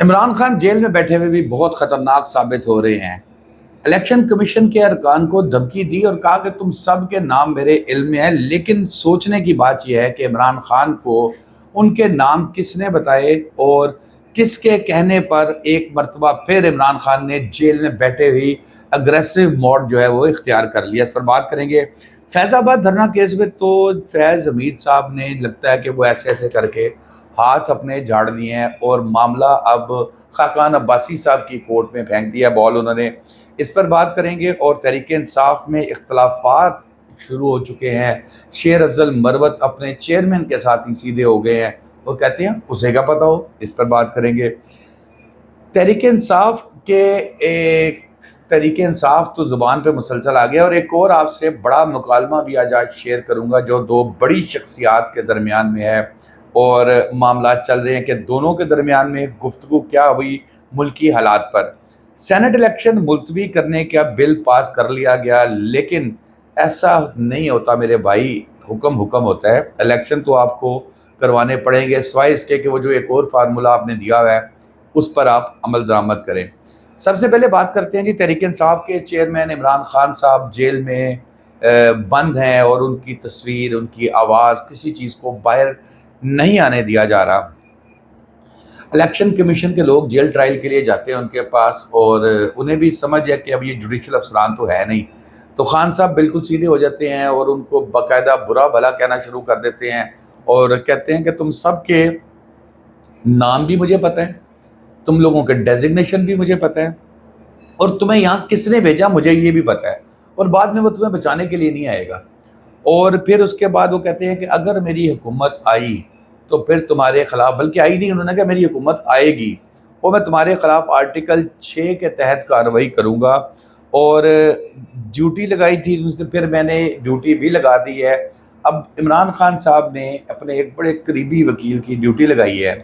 Imran Khan jail में बैठे हुए भी बहुत खतरनाक साबित हो रहे हैं। इलेक्शन कमीशन के अरकान को धमकी दी और कहा कि तुम सब के नाम मेरे इल्म में है, लेकिन सोचने की बात यह है कि इमरान खान को उनके नाम किसने बताए और किसके कहने पर एक मरतबा फिर इमरान खान ने जेल में बैठे हुई अग्रेसिव मोड जो है वो इख्तियार कर लिया। इस पर बात करेंगे। फैज़ाबाद धरना केस में तो फैज़ हमीद साहब ने लगता है कि वो ऐसे ऐसे करके हाथ अपने झाड़ लिए हैं और मामला अब खाकान अब्बासी साहब की कोर्ट में फेंक दिया बॉल उन्होंने। इस पर बात करेंगे। और तहरीक इंसाफ में इख्तलाफात शुरू हो चुके हैं। शेर अफजल मरवत अपने चेयरमैन के साथ ही सीधे हो गए हैं। वो कहते हैं उसे क्या पता हो। इस पर बात करेंगे। तहरीक इंसाफ तो ज़ुबान पे मुसलसल आ गया। और एक और आपसे बड़ा मुकालमा भी आज शेयर करूंगा जो दो बड़ी शख्सियात के दरमियान में है और मामला चल रहे हैं कि दोनों के दरमियान में गुफ्तगू क्या हुई मुल्की हालात पर। सेनेट इलेक्शन मुलतवी करने का बिल पास कर लिया गया, लेकिन ऐसा नहीं होता मेरे भाई। हुक्म होता है। इलेक्शन तो आपको करवाने पड़ेंगे, सिवाय इसके कि वो जो एक और फार्मूला आपने दिया हुआ है उस पर आप अमल दरामद करें। सबसे पहले बात करते हैं जी, तहरीक इंसाफ के चेयरमैन इमरान खान साहब जेल में बंद हैं और उनकी तस्वीर, उनकी आवाज़, किसी चीज़ को बाहर नहीं आने दिया जा रहा। इलेक्शन कमीशन के लोग जेल ट्रायल के लिए जाते हैं उनके पास और उन्हें भी समझ है कि अब ये जुडिशल अफसरान तो है नहीं, तो खान साहब बिल्कुल सीधे हो जाते हैं और उनको बाकायदा बुरा भला कहना शुरू कर देते हैं और कहते हैं कि तुम सब के नाम भी मुझे पता है, तुम लोगों के डेजिग्नेशन भी मुझे पता है और तुम्हें यहाँ किसने भेजा मुझे ये भी पता है, और बाद में वो तुम्हें बचाने के लिए नहीं आएगा। और फिर उसके बाद वो कहते हैं कि अगर मेरी हुकूमत आई तो फिर तुम्हारे ख़िलाफ़, बल्कि आई नहीं, उन्होंने कहा मेरी हुकूमत आएगी और मैं तुम्हारे ख़िलाफ़ आर्टिकल 6 के तहत कार्रवाई करूँगा। और ड्यूटी लगाई थी उसने, फिर मैंने ड्यूटी भी लगा दी है। अब इमरान खान साहब ने अपने एक बड़े करीबी वकील की ड्यूटी लगाई है।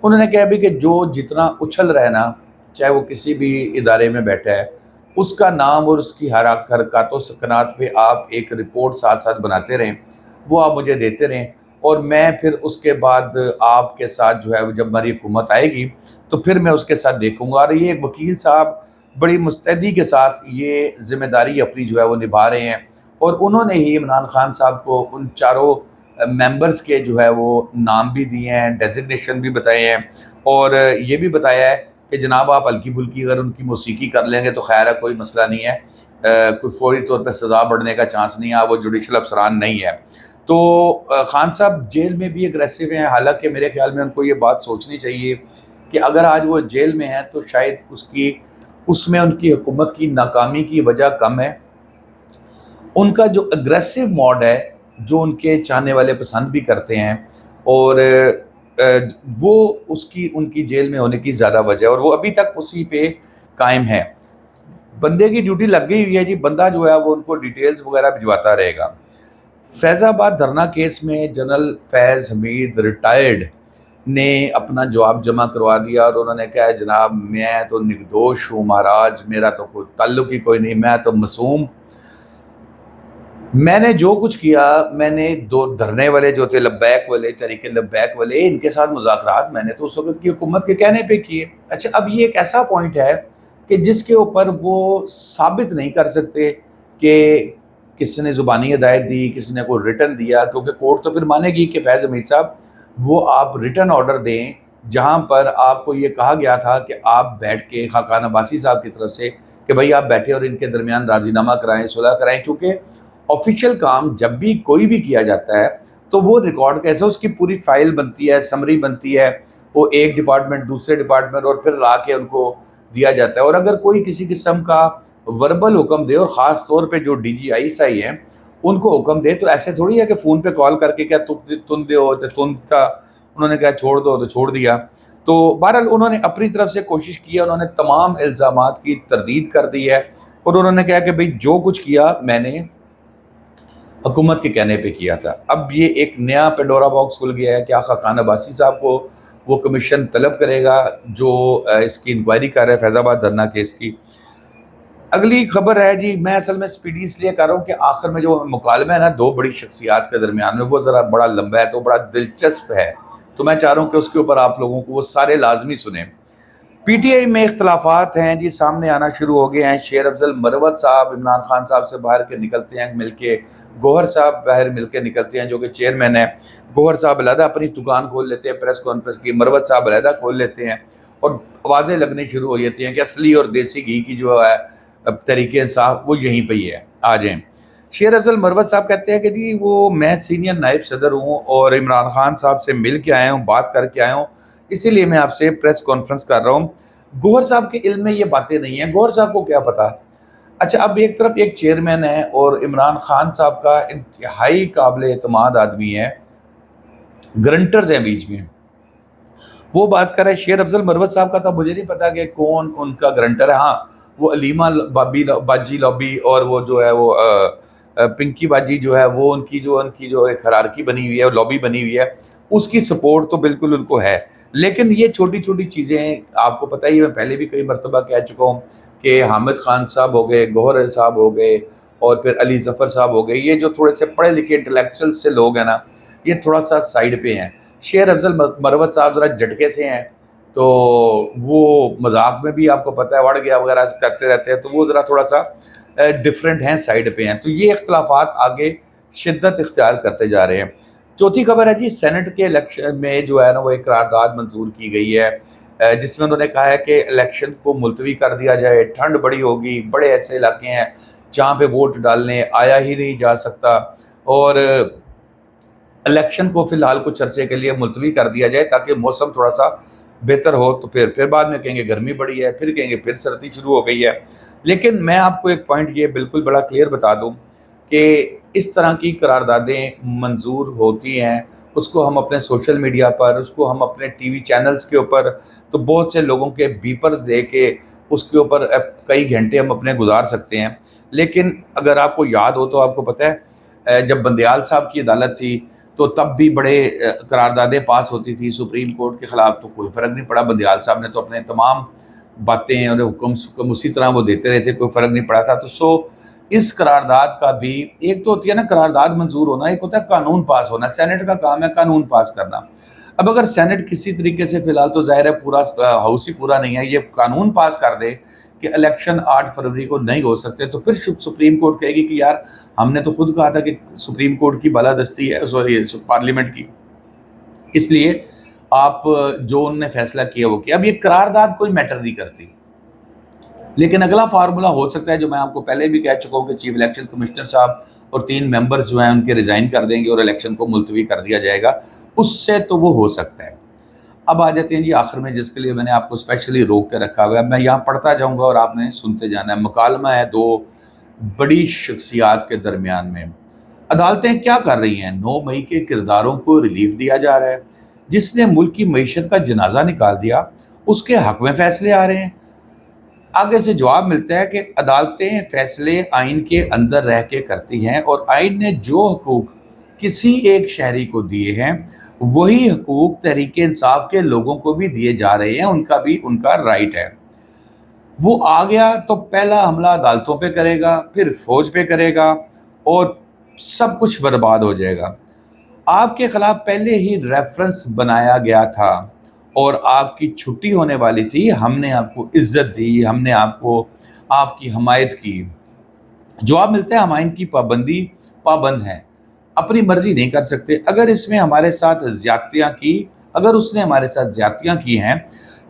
उन्होंने कहा भी कि जो जितना उछल रहा है ना, चाहे वो किसी भी इदारे में बैठा है, उसका नाम और उसकी हरकतों सकनात पे आप एक रिपोर्ट साथ साथ बनाते रहें, वो आप मुझे देते रहें और मैं फिर उसके बाद आपके साथ जो है जब हमारी हुकूमत आएगी तो फिर मैं उसके साथ देखूंगा। और ये एक वकील साहब बड़ी मुस्तैदी के साथ ये ज़िम्मेदारी अपनी जो है वो निभा रहे हैं और उन्होंने ही इमरान खान साहब को उन चारों मेंबर्स के जो है वो नाम भी दिए हैं, डेजिग्नेशन भी बताए हैं और ये भी बताया है कि जनाब आप हल्की फुल्की अगर उनकी मौसीकी कर लेंगे तो खैर है, कोई मसला नहीं है, कोई फौरी तौर पर सज़ा बढ़ने का चांस नहीं है, वो जुडिशल अफसरान नहीं है। तो खान साहब जेल में भी अग्रेसिव हैं। हालांकि मेरे ख्याल में उनको ये बात सोचनी चाहिए कि अगर आज वो जेल में हैं तो शायद उसमें उनकी हुकूमत की नाकामी की वजह कम है। उनका जो अग्रेसिव मोड है, जो उनके चाहने वाले पसंद भी करते हैं और वो उनकी जेल में होने की ज़्यादा वजह है और वो अभी तक उसी पे कायम है। बंदे की ड्यूटी लग गई हुई है जी, बंदा जो है वो उनको डिटेल्स वगैरह भिजवाता रहेगा। फैज़ाबाद धरना केस में जनरल फैज़ हमीद रिटायर्ड ने अपना जवाब जमा करवा दिया और उन्होंने कहा जनाब मैं तो निर्दोष हूँ महाराज, मेरा तो कोई ताल्लुक ही कोई नहीं, मैं तो मासूम। मैंने जो कुछ किया, मैंने दो धरने वाले जो थे लब्बैक वाले, तरीके लब्बैक वाले, इनके साथ मुज़ाकरात मैंने तो उस वक्त की हुकूमत के कहने पे किए। अच्छा, अब ये एक ऐसा पॉइंट है कि जिसके ऊपर वो साबित नहीं कर सकते कि किसी ने ज़ुबानी हिदायत दी, किसी ने कोई रिटन दिया, क्योंकि कोर्ट तो फिर मानेगी कि फैज़ हमीद साहब वो आप रिटन ऑर्डर दें जहाँ पर आपको ये कहा गया था कि आप बैठ के खाकान अब्बासी साहब की तरफ से कि भाई आप बैठे और इनके दरमियान राजीनामा कराएं, सुलह कराएं। क्योंकि ऑफिशियल काम जब भी कोई भी किया जाता है तो वो रिकॉर्ड कैसे, उसकी पूरी फाइल बनती है, समरी बनती है, वो एक डिपार्टमेंट दूसरे डिपार्टमेंट और फिर ला के उनको दिया जाता है। और अगर कोई किसी किस्म का वर्बल हुक्म दे और ख़ास तौर पे जो DGI हैं उनको हुक्म दे, तो ऐसे थोड़ी है कि फ़ोन पे कॉल करके क्या तुम दे हो तो तुम था, उन्होंने कहा छोड़ दो तो छोड़ दिया। तो बहरहाल उन्होंने अपनी तरफ से कोशिश की है, उन्होंने तमाम इल्ज़ामात की तरदीद कर दी है और उन्होंने कहा कि भाई जो कुछ किया मैंने हुकूमत के कहने पे किया था। अब ये एक नया पेंडोरा बॉक्स खुल गया है। क्या खाकान अब्बासी साहब को वो कमीशन तलब करेगा जो इसकी इंक्वायरी कर रहा है फैज़ाबाद धरना केस की। अगली खबर है जी, मैं असल में स्पीडी इसलिए कर रहा हूँ कि आखिर में जो मुकालमा है ना दो बड़ी शख्सियात के दरमियान में, वो ज़रा बड़ा लंबा है तो बड़ा दिलचस्प है, तो मैं चाह रहा हूँ कि उसके ऊपर आप लोगों को वो सारे लाजमी सुने। पी टी आई में इख्तलाफात हैं जी, सामने आना शुरू हो गए हैं। शेर अफजल मरवत साहब इमरान खान साहब से बाहर के निकलते हैं मिल के, गौहर साहब बाहर मिल के निकलते हैं जो कि चेयरमैन है। गौहर साहब अलहदा अपनी दुकान खोल लेते हैं प्रेस कॉन्फ्रेंस की, मरवत साहब अलहदा खोल लेते हैं और आवाज़ें लगनी शुरू हो जाती हैं कि असली और देसी घी की जो है तरीके इंसाफ वो यहीं पर ही है, आ जाएँ। शेर अफजल मरवत साहब कहते हैं कि जी वो मैं सीनियर नायब सदर हूँ और इमरान खान साहब से मिल के आया हूँ, बात करके आया हूँ, इसीलिए मैं आपसे प्रेस कॉन्फ्रेंस कर रहा हूँ। गौहर साहब के इल्म में ये बातें नहीं हैं, गौहर साहब को क्या पता। अच्छा, अब एक तरफ एक चेयरमैन है और इमरान खान साहब का इंतहाई काबिल एतमाद आदमी है, ग्रंटर्स हैं बीच में, वो बात कर रहे हैं। शेर अफजल मरवत साहब का तो मुझे नहीं पता कि कौन उनका ग्रंटर है। हाँ, वो अलीमा बाजी लॉबी और वो जो है वो पिंकी बाजी जो है वो उनकी जो एक हरारकी बनी हुई है, लॉबी बनी हुई है, उसकी सपोर्ट तो बिल्कुल उनको है। लेकिन ये छोटी छोटी चीज़ें आपको पता ही है, मैं पहले भी कई मरतबा कह चुका हूँ कि हामिद खान साहब हो गए, गौहर साहब हो गए और फिर अली ज़फ़र साहब हो गए, ये जो थोड़े से पढ़े लिखे इंटेलेक्चुअल से लोग हैं ना, ये थोड़ा सा साइड पे हैं। शेर अफजल मरवत साहब ज़रा झटके से हैं, तो वो मजाक में भी आपको पता है वड़ गया वगैरह करते रहते हैं, तो वो ज़रा थोड़ा सा डिफरेंट हैं, साइड पे हैं। तो ये इख्तलाफात आगे शिद्दत इख्तियार करते जा रहे हैं। चौथी खबर है जी, सेनेट के इलेक्शन में जो है ना वो एक करारदाद मंजूर की गई है जिसमें उन्होंने कहा है कि इलेक्शन को मुलतवी कर दिया जाए। ठंड बड़ी होगी, बड़े ऐसे इलाके हैं जहाँ पे वोट डालने आया ही नहीं जा सकता और इलेक्शन को फ़िलहाल कुछ अरसे के लिए मुलतवी कर दिया जाए ताकि मौसम थोड़ा सा बेहतर हो। तो फिर बाद में कहेंगे गर्मी बढ़ी है, फिर कहेंगे फिर सर्दी शुरू हो गई है। लेकिन मैं आपको एक पॉइंट ये बिल्कुल बड़ा क्लियर बता दूं कि इस तरह की करारदादें मंजूर होती हैं, उसको हम अपने सोशल मीडिया पर, उसको हम अपने टीवी चैनल्स के ऊपर, तो बहुत से लोगों के बीपर्स दे के उसके ऊपर कई घंटे हम अपने गुजार सकते हैं। लेकिन अगर आपको याद हो तो आपको पता है जब बंदयाल साहब की अदालत थी तो तब भी बड़े करारदादें पास होती थी सुप्रीम कोर्ट के ख़िलाफ़, तो कोई फ़र्क नहीं पड़ा। बंदयाल साहब ने तो अपने तमाम बातें और हुक्म उसी तरह वो देते रहे थे, कोई फ़र्क नहीं पड़ा था। तो इस करारदाद का भी, एक तो होती है ना करारदाद मंजूर होना, एक होता है कानून पास होना। सेनेट का काम है कानून पास करना। अब अगर सेनेट किसी तरीके से फ़िलहाल तो ज़ाहिर है पूरा हाउस ही पूरा नहीं है, ये कानून पास कर दे कि इलेक्शन 8 फरवरी को नहीं हो सकते, तो फिर सुप्रीम कोर्ट कहेगी कि यार हमने तो खुद कहा था कि सुप्रीम कोर्ट की बालादस्ती है, सॉरी पार्लियामेंट की, इसलिए आप जो उन्होंने फैसला किया वो किया। अब ये करारदाद कोई मैटर नहीं करती। लेकिन अगला फार्मूला हो सकता है जो मैं आपको पहले भी कह चुका हूँ कि चीफ इलेक्शन कमिश्नर साहब और 3 मेंबर्स जो हैं उनके रिज़ाइन कर देंगे और इलेक्शन को मुलतवी कर दिया जाएगा, उससे तो वो हो सकता है। अब आ जाते हैं जी आखिर में, जिसके लिए मैंने आपको स्पेशली रोक के रखा हुआ है। मैं यहाँ पढ़ता जाऊँगा और आपने सुनते जाना है। मुकालमा है 2 बड़ी शख्सियात के दरमियान में। अदालतें क्या कर रही हैं? 9 मई के किरदारों को रिलीफ दिया जा रहा है। जिसने मुल्क की मईशत का जनाजा निकाल दिया उसके हक में फैसले आ रहे हैं। आगे से जवाब मिलता है कि अदालतें फैसले आइन के अंदर रह के करती हैं और आइन ने जो हकूक़ किसी एक शहरी को दिए हैं वही हकूक़ तहरीक इंसाफ के लोगों को भी दिए जा रहे हैं, उनका भी उनका राइट है। वो आ गया तो पहला हमला अदालतों पे करेगा, फिर फौज पे करेगा और सब कुछ बर्बाद हो जाएगा। आपके ख़िलाफ़ पहले ही रेफरेंस बनाया गया था और आपकी छुट्टी होने वाली थी, हमने आपको इज़्ज़त दी, हमने आपको आपकी हमायत की। जवाब मिलता है हम आइन की पाबंद हैं, अपनी मर्ज़ी नहीं कर सकते। अगर इसमें हमारे साथ ज़्यादतियाँ की, अगर उसने हमारे साथ ज़्यादतियाँ की हैं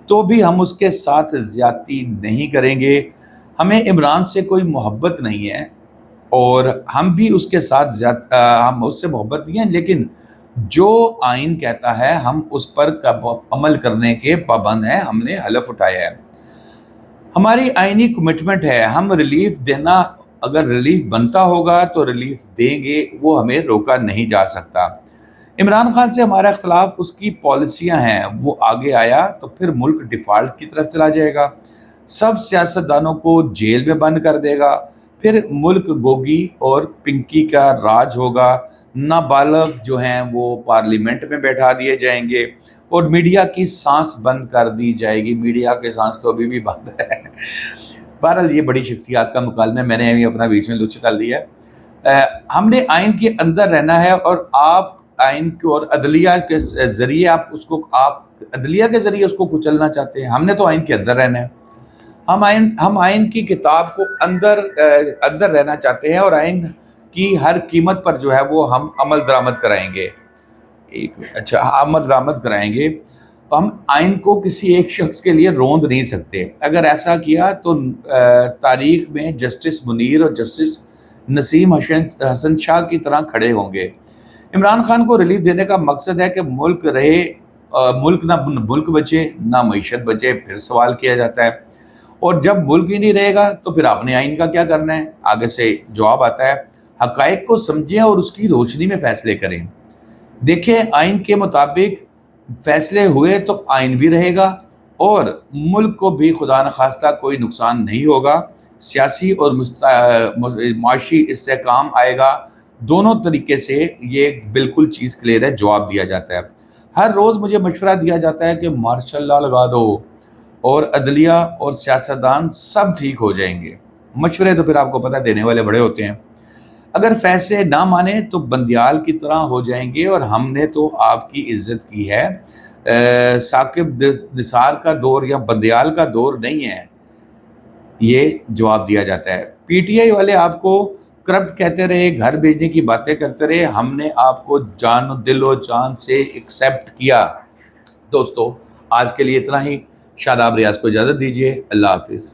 तो भी हम उसके साथ ज़्यादती नहीं करेंगे। हमें इमरान से कोई मोहब्बत नहीं है और हम भी उसके साथ हम उससे मोहब्बत नहीं है, लेकिन जो आइन कहता है हम उस पर अमल करने के पाबंद हैं, हमने हलफ उठाया है। हमारी आइनी कमिटमेंट है, हम रिलीफ देना, अगर रिलीफ बनता होगा तो रिलीफ देंगे, वो हमें रोका नहीं जा सकता। इमरान खान से हमारा इख्तलाफ उसकी पॉलिसियां हैं, वो आगे आया तो फिर मुल्क डिफ़ॉल्ट की तरफ चला जाएगा, सब सियासतदानों को जेल में बंद कर देगा, फिर मुल्क गोगी और पिंकी का राज होगा। नाबालग जो हैं वो पार्लियामेंट में बैठा दिए जाएंगे और मीडिया की सांस बंद कर दी जाएगी। मीडिया की सांस तो अभी भी बंद है। बहरहाल ये बड़ी शख्सियात का मुकालमा है, मैंने अभी अपना बीच में लुच डाल दिया है। हमने आइन के अंदर रहना है और आप آئین کو اور عدلیہ کے ذریعے آپ عدلیہ کے ذریعے اس کو کچلنا چاہتے ہیں. ہم نے تو آئین کے اندر رہنا ہے. ہم آئین کی کتاب کو اندر رہنا چاہتے ہیں اور آئین کی ہر قیمت پر جو ہے وہ ہم عمل درآمد کرائیں گے. عمل درآمد کرائیں گے. ہم آئین کو کسی ایک شخص کے لیے روند نہیں سکتے. اگر ایسا کیا تو تاریخ میں جسٹس منیر اور جسٹس نسیم حسن شاہ کی طرح کھڑے ہوں گے. عمران خان کو ریلیف دینے کا مقصد ہے کہ ملک نہ ملک بچے نہ معیشت بچے. پھر سوال کیا جاتا ہے اور جب ملک ہی نہیں رہے گا تو پھر آپ نے آئین کا کیا کرنا ہے؟ آگے سے جواب آتا ہے، حقائق کو سمجھیں اور اس کی روشنی میں فیصلے کریں. دیکھیں آئین کے مطابق فیصلے ہوئے تو آئین بھی رہے گا اور ملک کو بھی خدا نخواستہ کوئی نقصان نہیں ہوگا. سیاسی اور معاشی استحکام آئے گا. دونوں طریقے سے یہ بالکل چیز کلیئر ہے. جواب دیا جاتا ہے. ہر روز مجھے مشورہ دیا جاتا ہے کہ مارشل لا لگا دو اور عدلیہ اور سیاستدان سب ٹھیک ہو جائیں گے. مشورے تو پھر آپ کو پتہ دینے والے بڑے ہوتے ہیں. اگر فیصلے نہ مانیں تو بندیال کی طرح ہو جائیں گے اور ہم نے تو آپ کی عزت کی ہے. ثاقب نثار کا دور یا بندیال کا دور نہیں ہے. یہ جواب دیا جاتا ہے. پی ٹی آئی والے آپ کو کرپٹ کہتے رہے، گھر بھیجنے کی باتیں کرتے رہے. ہم نے آپ کو دل و جان سے ایکسیپٹ کیا. دوستو آج کے لیے اتنا ہی. شاداب ریاض کو اجازت دیجیے. اللہ حافظ.